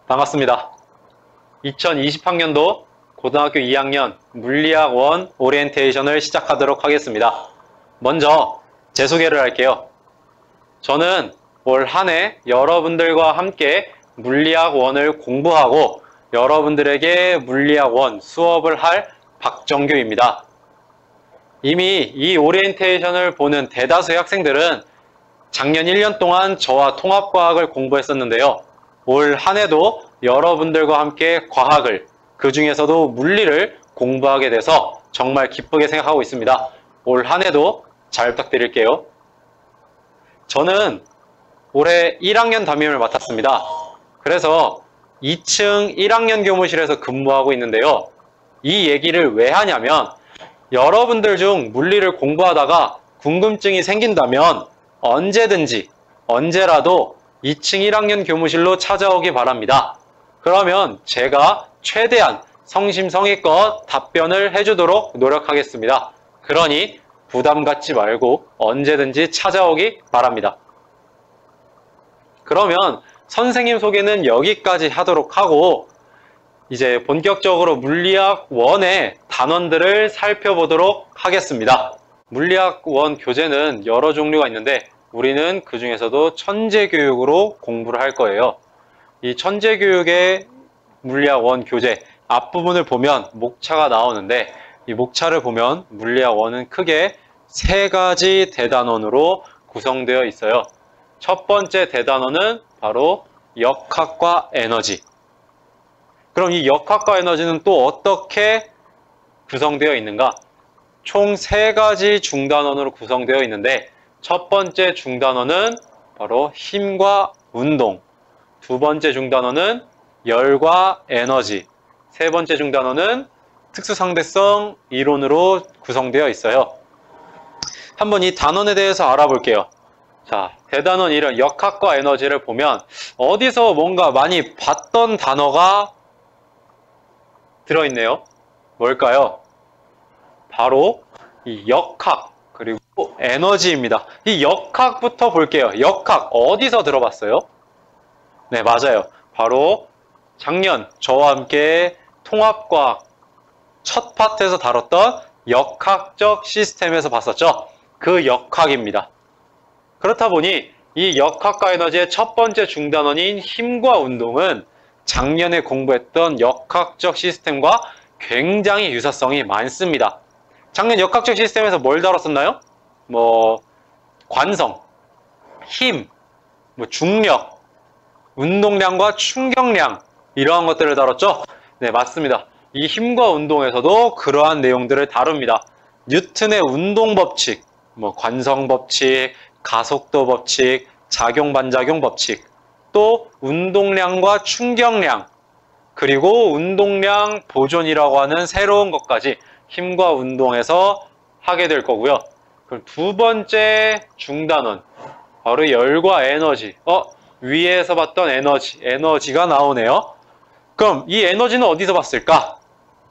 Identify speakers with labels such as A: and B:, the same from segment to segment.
A: 반갑습니다. 2020학년도 고등학교 2학년 물리학 1 오리엔테이션을 시작하도록 하겠습니다. 먼저 제 소개를 할게요. 저는 올 한 해 여러분들과 함께 물리학 1을 공부하고 여러분들에게 물리학 1 수업을 할 박정규입니다. 이미 이 오리엔테이션을 보는 대다수의 학생들은 작년 1년 동안 저와 통합과학을 공부했었는데요. 올 한 해도 여러분들과 함께 과학을, 그 중에서도 물리를 공부하게 돼서 정말 기쁘게 생각하고 있습니다. 올 한 해도 잘 부탁드릴게요. 저는 올해 1학년 담임을 맡았습니다. 그래서 2층 1학년 교무실에서 근무하고 있는데요. 이 얘기를 왜 하냐면 여러분들 중 물리를 공부하다가 궁금증이 생긴다면 언제든지 언제라도 2층 1학년 교무실로 찾아오기 바랍니다. 그러면 제가 최대한 성심성의껏 답변을 해주도록 노력하겠습니다. 그러니 부담 갖지 말고 언제든지 찾아오기 바랍니다. 그러면 선생님 소개는 여기까지 하도록 하고 이제 본격적으로 물리학 1의 단원들을 살펴보도록 하겠습니다. 물리학 1 교재는 여러 종류가 있는데 우리는 그 중에서도 천재교육으로 공부를 할 거예요. 이 천재교육의 물리학 1 교재 앞부분을 보면 목차가 나오는데 이 목차를 보면 물리학 1은 크게 세 가지 대단원으로 구성되어 있어요. 첫 번째 대단원은 바로 역학과 에너지. 그럼 이 역학과 에너지는 또 어떻게 구성되어 있는가? 총 세 가지 중단원으로 구성되어 있는데 첫 번째 중단원은 바로 힘과 운동, 두 번째 중단원은 열과 에너지, 세 번째 중단원은 특수상대성 이론으로 구성되어 있어요. 한번 이 단원에 대해서 알아볼게요. 자, 대단원 1은 역학과 에너지를 보면 어디서 뭔가 많이 봤던 단어가 들어있네요. 뭘까요? 바로 이 역학 그리고 에너지입니다. 이 역학부터 볼게요. 역학 어디서 들어봤어요? 네, 맞아요. 바로 작년 저와 함께 통합과학 첫 파트에서 다뤘던 역학적 시스템에서 봤었죠. 그 역학입니다. 그렇다 보니 이 역학과 에너지의 첫 번째 중단원인 힘과 운동은 작년에 공부했던 역학적 시스템과 굉장히 유사성이 많습니다. 작년 역학적 시스템에서 뭘 다뤘었나요? 관성, 힘, 중력, 운동량과 충격량 이러한 것들을 다뤘죠? 네, 맞습니다. 이 힘과 운동에서도 그러한 내용들을 다룹니다. 뉴턴의 운동 법칙, 관성 법칙, 가속도 법칙, 작용 반작용 법칙, 또 운동량과 충격량, 그리고 운동량 보존이라고 하는 새로운 것까지 힘과 운동에서 하게 될 거고요. 그럼 두 번째 중단원, 바로 열과 에너지. 위에서 봤던 에너지가 나오네요. 그럼 이 에너지는 어디서 봤을까?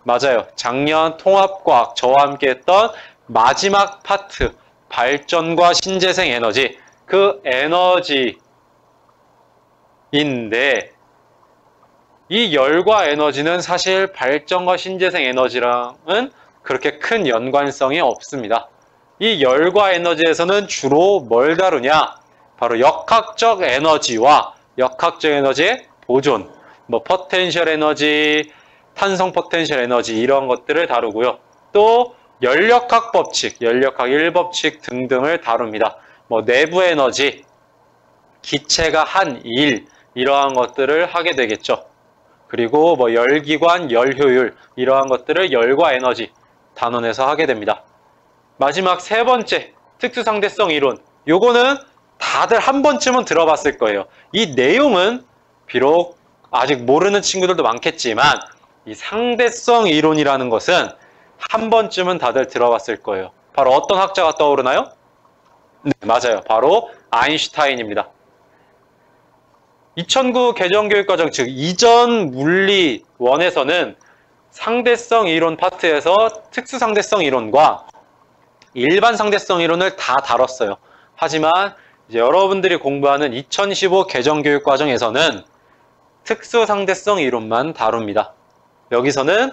A: 맞아요. 작년 통합과학 저와 함께 했던 마지막 파트, 발전과 신재생 에너지. 그 에너지인데 이 열과 에너지는 사실 발전과 신재생 에너지랑은 그렇게 큰 연관성이 없습니다. 이 열과 에너지에서는 주로 뭘 다루냐? 바로 역학적 에너지와 역학적 에너지의 보존, 포텐셜 에너지, 탄성 포텐셜 에너지 이런 것들을 다루고요. 또 연력학 법칙, 연력학 1법칙 등등을 다룹니다. 내부 에너지, 기체가 한 일, 이러한 것들을 하게 되겠죠. 그리고 열기관, 열효율 이러한 것들을 열과 에너지 단원에서 하게 됩니다. 마지막 세 번째, 특수상대성 이론. 요거는 다들 한 번쯤은 들어봤을 거예요. 이 내용은 비록 아직 모르는 친구들도 많겠지만 이 상대성 이론이라는 것은 한 번쯤은 다들 들어봤을 거예요. 바로 어떤 학자가 떠오르나요? 네, 맞아요. 바로 아인슈타인입니다. 2009 개정교육과정, 즉 이전 물리 1에서는 상대성 이론 파트에서 특수상대성 이론과 일반 상대성 이론을 다 다뤘어요. 하지만 이제 여러분들이 공부하는 2015 개정교육과정에서는 특수상대성 이론만 다룹니다. 여기서는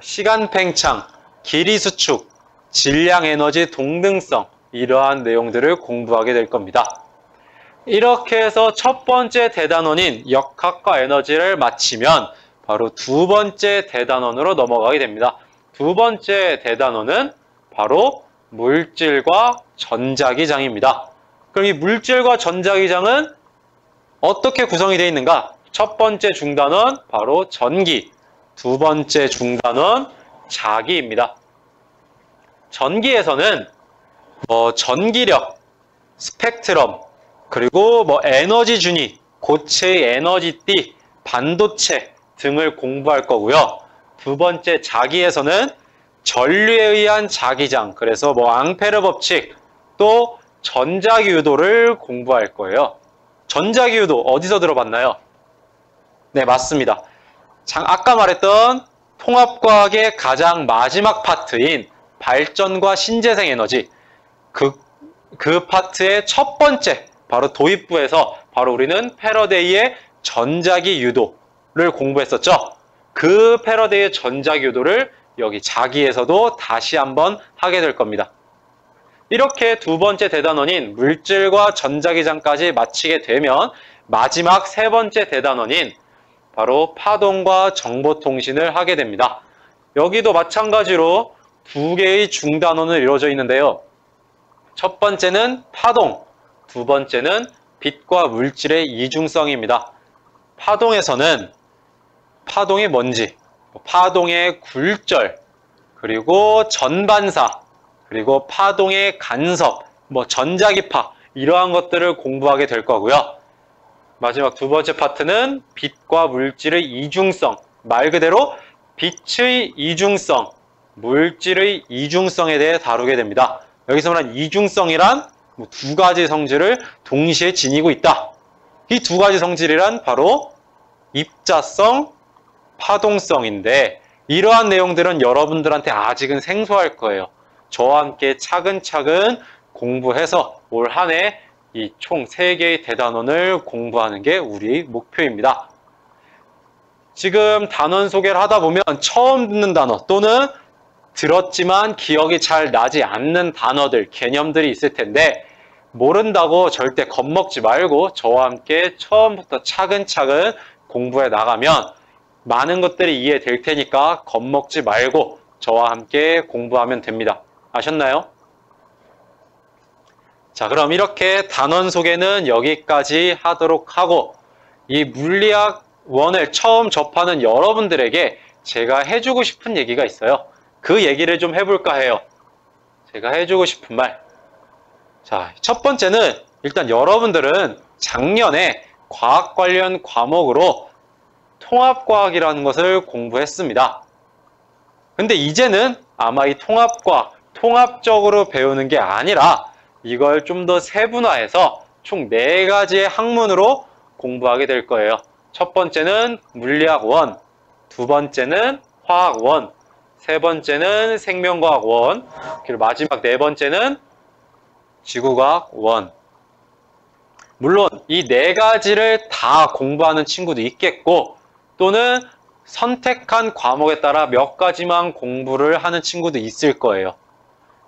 A: 시간 팽창, 길이 수축, 질량 에너지 동등성 이러한 내용들을 공부하게 될 겁니다. 이렇게 해서 첫 번째 대단원인 역학과 에너지를 마치면 바로 두 번째 대단원으로 넘어가게 됩니다. 두 번째 대단원은 바로 물질과 전자기장입니다. 그럼 이 물질과 전자기장은 어떻게 구성이 되어 있는가? 첫 번째 중단원 바로 전기, 두 번째 중단원 자기입니다. 전기에서는 전기력, 스펙트럼, 그리고 에너지 준위, 고체의 에너지띠, 반도체 등을 공부할 거고요. 두 번째 자기에서는 전류에 의한 자기장, 그래서 앙페르 법칙, 또 전자기유도를 공부할 거예요. 전자기유도 어디서 들어봤나요? 네, 맞습니다. 아까 말했던 통합과학의 가장 마지막 파트인 발전과 신재생 에너지, 그 파트의 첫 번째, 바로 도입부에서 바로 우리는 패러데이의 전자기 유도를 공부했었죠. 그 패러데이의 전자기 유도를 여기 자기에서도 다시 한번 하게 될 겁니다. 이렇게 두 번째 대단원인 물질과 전자기장까지 마치게 되면 마지막 세 번째 대단원인 바로 파동과 정보통신을 하게 됩니다. 여기도 마찬가지로 두 개의 중단원을 이루어져 있는데요. 첫 번째는 파동, 두 번째는 빛과 물질의 이중성입니다. 파동에서는 파동이 뭔지, 파동의 굴절, 그리고 전반사, 그리고 파동의 간섭, 전자기파 이러한 것들을 공부하게 될 거고요. 마지막 두 번째 파트는 빛과 물질의 이중성, 말 그대로 빛의 이중성, 물질의 이중성에 대해 다루게 됩니다. 여기서 말한 이중성이란 두 가지 성질을 동시에 지니고 있다. 이 두 가지 성질이란 바로 입자성, 파동성인데 이러한 내용들은 여러분들한테 아직은 생소할 거예요. 저와 함께 차근차근 공부해서 올 한 해 이 총 3개의 대단원을 공부하는 게 우리 목표입니다. 지금 단원 소개를 하다 보면 처음 듣는 단어 또는 들었지만 기억이 잘 나지 않는 단어들, 개념들이 있을 텐데 모른다고 절대 겁먹지 말고 저와 함께 처음부터 차근차근 공부해 나가면 많은 것들이 이해될 테니까 겁먹지 말고 저와 함께 공부하면 됩니다. 아셨나요? 자, 그럼 이렇게 단원 소개는 여기까지 하도록 하고 이 물리학 1을 처음 접하는 여러분들에게 제가 해주고 싶은 얘기가 있어요. 그 얘기를 좀 해볼까 해요. 제가 해주고 싶은 말. 자, 첫 번째는 일단 여러분들은 작년에 과학 관련 과목으로 통합과학이라는 것을 공부했습니다. 근데 이제는 아마 이 통합과학, 통합적으로 배우는 게 아니라 이걸 좀 더 세분화해서 총 4가지의 학문으로 공부하게 될 거예요. 첫 번째는 물리학 1, 두 번째는 화학 1, 세 번째는 생명과학 1, 그리고 마지막 4번째는 지구과학 1. 물론 이 4가지를 다 공부하는 친구도 있겠고 또는 선택한 과목에 따라 몇 가지만 공부를 하는 친구도 있을 거예요.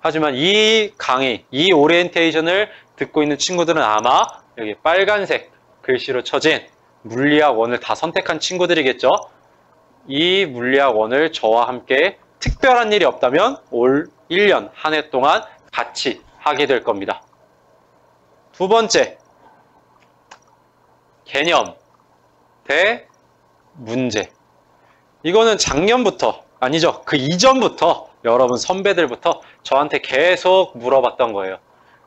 A: 하지만 이 강의, 이 오리엔테이션을 듣고 있는 친구들은 아마 여기 빨간색 글씨로 쳐진 물리학 1을 다 선택한 친구들이겠죠. 이 물리학 1을 저와 함께 특별한 일이 없다면 올 1년 한 해 동안 같이 하게 될 겁니다. 두 번째, 개념 대 문제. 이거는 작년부터, 아니죠, 그 이전부터 여러분 선배들부터 저한테 계속 물어봤던 거예요.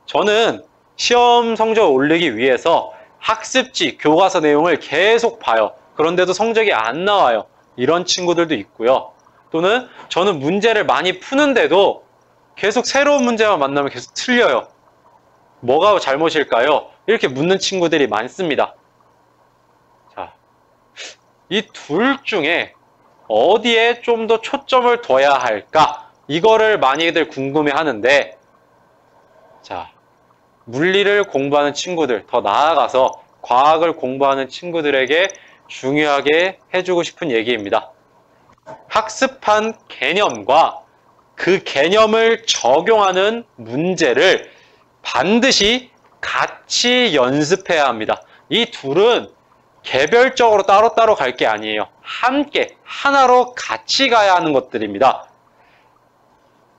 A: 저는 시험 성적 올리기 위해서 학습지, 교과서 내용을 계속 봐요. 그런데도 성적이 안 나와요. 이런 친구들도 있고요. 또는 저는 문제를 많이 푸는데도 계속 새로운 문제만 만나면 계속 틀려요. 뭐가 잘못일까요? 이렇게 묻는 친구들이 많습니다. 자, 이 둘 중에 어디에 좀 더 초점을 둬야 할까? 이거를 많이들 궁금해 하는데, 자, 물리를 공부하는 친구들, 더 나아가서 과학을 공부하는 친구들에게 중요하게 해주고 싶은 얘기입니다. 학습한 개념과 그 개념을 적용하는 문제를 반드시 같이 연습해야 합니다. 이 둘은 개별적으로 따로따로 갈 게 아니에요. 함께 하나로 같이 가야 하는 것들입니다.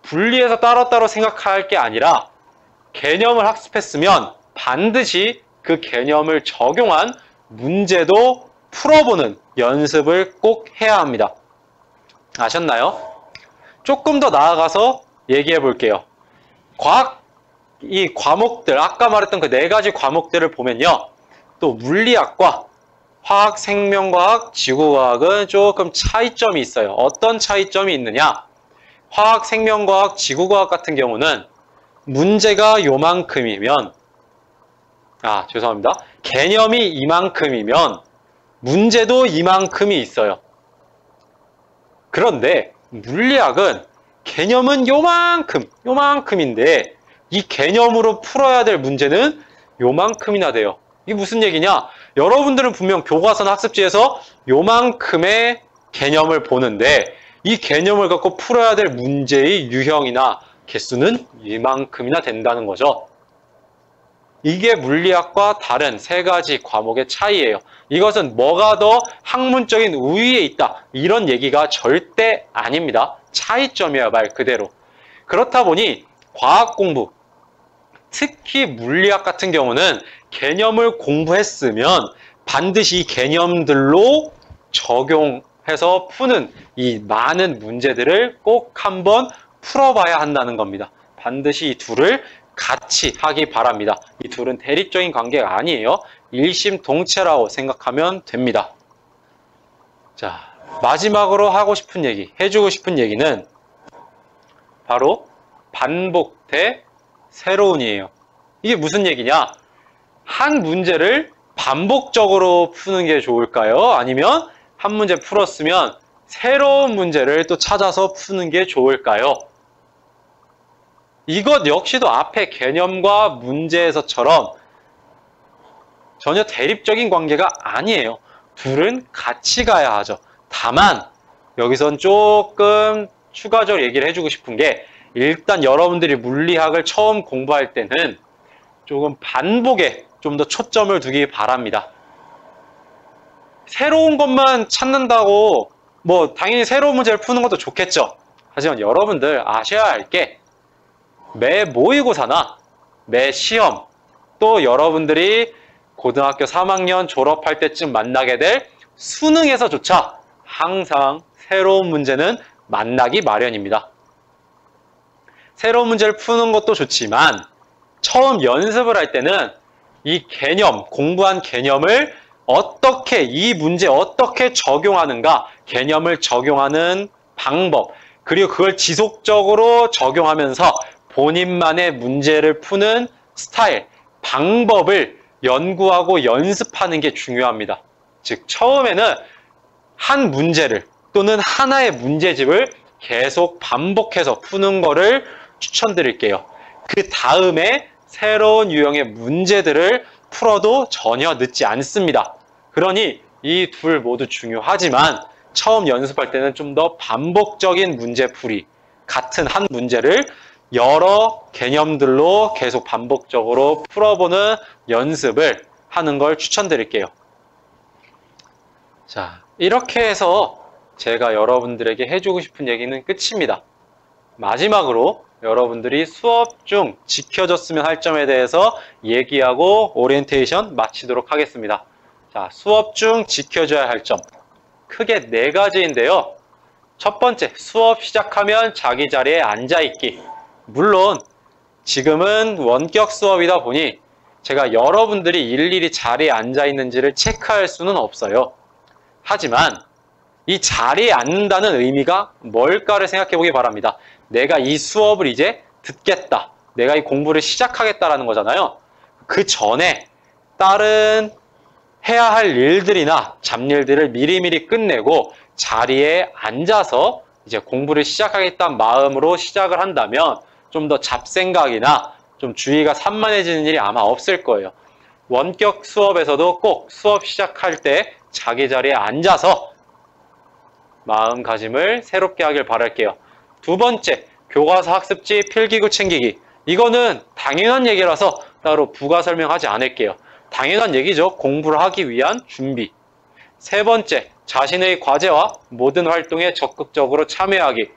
A: 분리해서 따로따로 생각할 게 아니라 개념을 학습했으면 반드시 그 개념을 적용한 문제도 풀어보는 연습을 꼭 해야 합니다. 아셨나요? 조금 더 나아가서 얘기해 볼게요. 이 과목들, 아까 말했던 그 4가지 과목들을 보면요. 또 물리학과 화학, 생명과학, 지구과학은 조금 차이점이 있어요. 어떤 차이점이 있느냐? 화학, 생명과학, 지구과학 같은 경우는 문제가 요만큼이면, 죄송합니다. 개념이 이만큼이면 문제도 이만큼이 있어요. 그런데 물리학은 개념은 요만큼인데 이 개념으로 풀어야 될 문제는 요만큼이나 돼요. 이게 무슨 얘기냐? 여러분들은 분명 교과서나 학습지에서 요만큼의 개념을 보는데 이 개념을 갖고 풀어야 될 문제의 유형이나 개수는 이만큼이나 된다는 거죠. 이게 물리학과 다른 3가지 과목의 차이예요. 이것은 뭐가 더 학문적인 우위에 있다, 이런 얘기가 절대 아닙니다. 차이점이야, 말 그대로. 그렇다 보니 과학 공부, 특히 물리학 같은 경우는 개념을 공부했으면 반드시 이 개념들로 적용해서 푸는 이 많은 문제들을 꼭 한번 풀어봐야 한다는 겁니다. 반드시 이 둘을 같이 하기 바랍니다. 이 둘은 대립적인 관계가 아니에요. 일심동체라고 생각하면 됩니다. 자, 마지막으로 하고 싶은 얘기, 해주고 싶은 얘기는 바로 반복 대 새로운이에요. 이게 무슨 얘기냐? 한 문제를 반복적으로 푸는 게 좋을까요? 아니면 한 문제 풀었으면 새로운 문제를 또 찾아서 푸는 게 좋을까요? 이것 역시도 앞에 개념과 문제에서처럼 전혀 대립적인 관계가 아니에요. 둘은 같이 가야 하죠. 다만 여기선 조금 추가적으로 얘기를 해주고 싶은 게, 일단 여러분들이 물리학을 처음 공부할 때는 조금 반복에 좀 더 초점을 두기 바랍니다. 새로운 것만 찾는다고 당연히 새로운 문제를 푸는 것도 좋겠죠. 하지만 여러분들 아셔야 할 게, 매 모의고사나 매 시험, 또 여러분들이 고등학교 3학년 졸업할 때쯤 만나게 될 수능에서조차 항상 새로운 문제는 만나기 마련입니다. 새로운 문제를 푸는 것도 좋지만 처음 연습을 할 때는 이 개념, 공부한 개념을 이 문제에 어떻게 적용하는가, 개념을 적용하는 방법, 그리고 그걸 지속적으로 적용하면서 본인만의 문제를 푸는 스타일, 방법을 연구하고 연습하는 게 중요합니다. 즉, 처음에는 한 문제를 또는 하나의 문제집을 계속 반복해서 푸는 거를 추천드릴게요. 그 다음에 새로운 유형의 문제들을 풀어도 전혀 늦지 않습니다. 그러니 이 둘 모두 중요하지만 처음 연습할 때는 좀 더 반복적인 문제풀이, 같은 한 문제를 여러 개념들로 계속 반복적으로 풀어보는 연습을 하는 걸 추천드릴게요. 자, 이렇게 해서 제가 여러분들에게 해주고 싶은 얘기는 끝입니다. 마지막으로 여러분들이 수업 중 지켜줬으면 할 점에 대해서 얘기하고 오리엔테이션 마치도록 하겠습니다. 자, 수업 중 지켜줘야 할 점, 크게 4가지인데요. 첫 번째, 수업 시작하면 자기 자리에 앉아있기. 물론 지금은 원격 수업이다 보니 제가 여러분들이 일일이 자리에 앉아있는지를 체크할 수는 없어요. 하지만 이 자리에 앉는다는 의미가 뭘까를 생각해 보기 바랍니다. 내가 이 수업을 이제 듣겠다, 내가 이 공부를 시작하겠다라는 거잖아요. 그 전에 다른 해야 할 일들이나 잡일들을 미리미리 끝내고 자리에 앉아서 이제 공부를 시작하겠다는 마음으로 시작을 한다면 좀 더 잡생각이나 좀 주의가 산만해지는 일이 아마 없을 거예요. 원격 수업에서도 꼭 수업 시작할 때 자기 자리에 앉아서 마음가짐을 새롭게 하길 바랄게요. 두 번째, 교과서 학습지 필기구 챙기기. 이거는 당연한 얘기라서 따로 부가 설명하지 않을게요. 당연한 얘기죠. 공부를 하기 위한 준비. 세 번째, 자신의 과제와 모든 활동에 적극적으로 참여하기.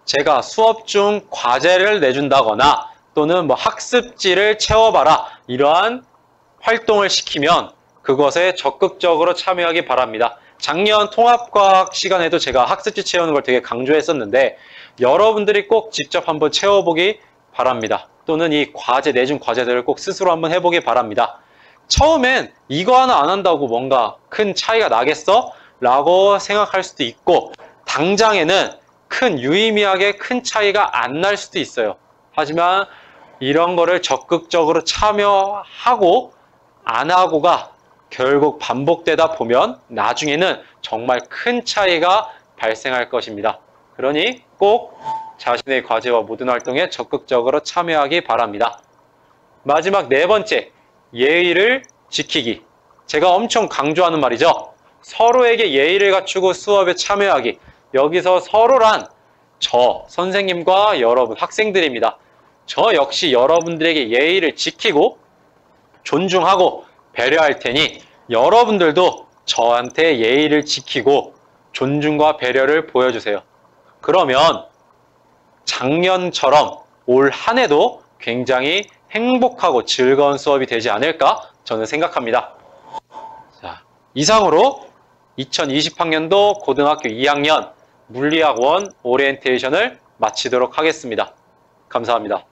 A: 제가 수업 중 과제를 내준다거나 또는 학습지를 채워봐라 이러한 활동을 시키면 그것에 적극적으로 참여하기 바랍니다. 작년 통합과학 시간에도 제가 학습지 채우는 걸 되게 강조했었는데 여러분들이 꼭 직접 한번 채워보기 바랍니다. 또는 이 과제, 내준 과제들을 꼭 스스로 한번 해보기 바랍니다. 처음엔 이거 하나 안 한다고 뭔가 큰 차이가 나겠어? 라고 생각할 수도 있고 당장에는 유의미하게 큰 차이가 안 날 수도 있어요. 하지만 이런 거를 적극적으로 참여하고 안 하고가 결국 반복되다 보면 나중에는 정말 큰 차이가 발생할 것입니다. 그러니 꼭 자신의 과제와 모든 활동에 적극적으로 참여하기 바랍니다. 마지막 네 번째, 예의를 지키기. 제가 엄청 강조하는 말이죠. 서로에게 예의를 갖추고 수업에 참여하기. 여기서 서로란 저, 선생님과 여러분, 학생들입니다. 저 역시 여러분들에게 예의를 지키고 존중하고 배려할 테니 여러분들도 저한테 예의를 지키고 존중과 배려를 보여주세요. 그러면 작년처럼 올 한 해도 굉장히 행복하고 즐거운 수업이 되지 않을까 저는 생각합니다. 자, 이상으로 2020학년도 고등학교 2학년 물리학 1 오리엔테이션을 마치도록 하겠습니다. 감사합니다.